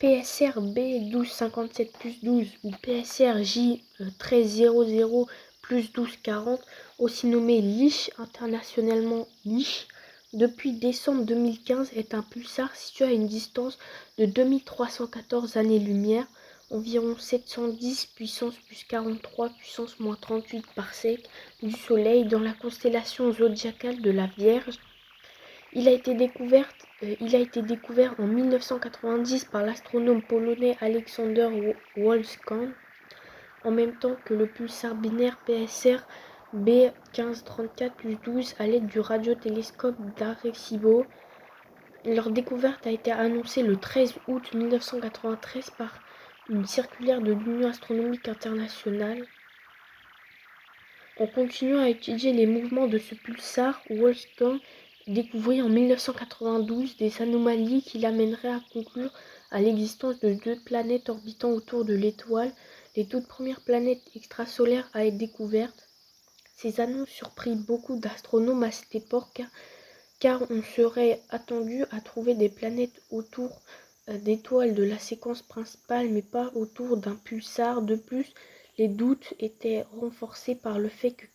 PSR B1257+12 ou PSR J1300+1240, aussi nommé LICH, internationalement LICH, depuis décembre 2015 est un pulsar situé à une distance de 2314 années-lumière, environ 710 puissance plus 43 puissance moins 38 parsec du Soleil dans la constellation zodiacale de la Vierge. Il a été découvert en 1990 par l'astronome polonais Alexander Wolski, en même temps que le pulsar binaire PSR B1534+12 à l'aide du radiotélescope d'Arecibo. Leur découverte a été annoncée le 13 août 1993 par une circulaire de l'Union astronomique internationale. En continuant à étudier les mouvements de ce pulsar, Wolski découvrit en 1992 des anomalies qui l'amèneraient à conclure à l'existence de 2 planètes orbitant autour de l'étoile, les toutes premières planètes extrasolaires à être découvertes. Ces annonces surprirent beaucoup d'astronomes à cette époque, car on serait attendu à trouver des planètes autour d'étoiles de la séquence principale, mais pas autour d'un pulsar. De plus, les doutes étaient renforcés par le fait que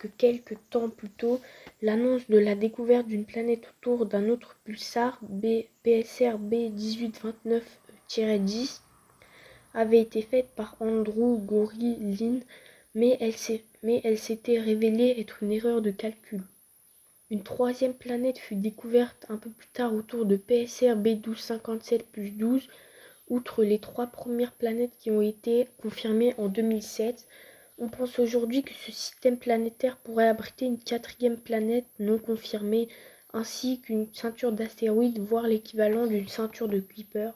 quelques temps plus tôt, l'annonce de la découverte d'une planète autour d'un autre pulsar, PSR B1829-10, avait été faite par Andrew Gorey-Lynn, mais elle s'était révélée être une erreur de calcul. Une troisième planète fut découverte un peu plus tard autour de PSR B1257+12, outre les 3 premières planètes qui ont été confirmées en 2007. On pense aujourd'hui que ce système planétaire pourrait abriter une 4e planète non confirmée, ainsi qu'une ceinture d'astéroïdes, voire l'équivalent d'une ceinture de Kuiper.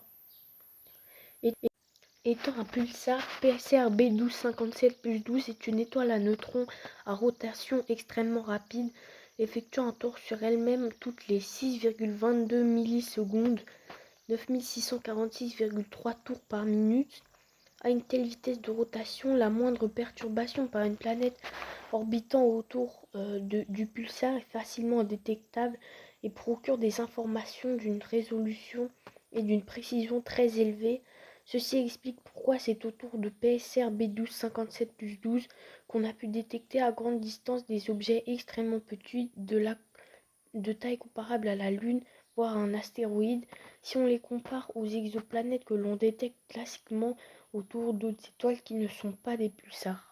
Étant un pulsar, PSR B1257+12 est une étoile à neutrons à rotation extrêmement rapide, effectuant un tour sur elle-même toutes les 6,22 millisecondes, 9646,3 tours par minute. À une telle vitesse de rotation, la moindre perturbation par une planète orbitant autour du pulsar est facilement détectable et procure des informations d'une résolution et d'une précision très élevées. Ceci explique pourquoi c'est autour de PSR B1257+12 qu'on a pu détecter à grande distance des objets extrêmement petits de taille comparable à la Lune, voire à un astéroïde, si on les compare aux exoplanètes que l'on détecte classiquement autour d'autres étoiles qui ne sont pas des pulsars.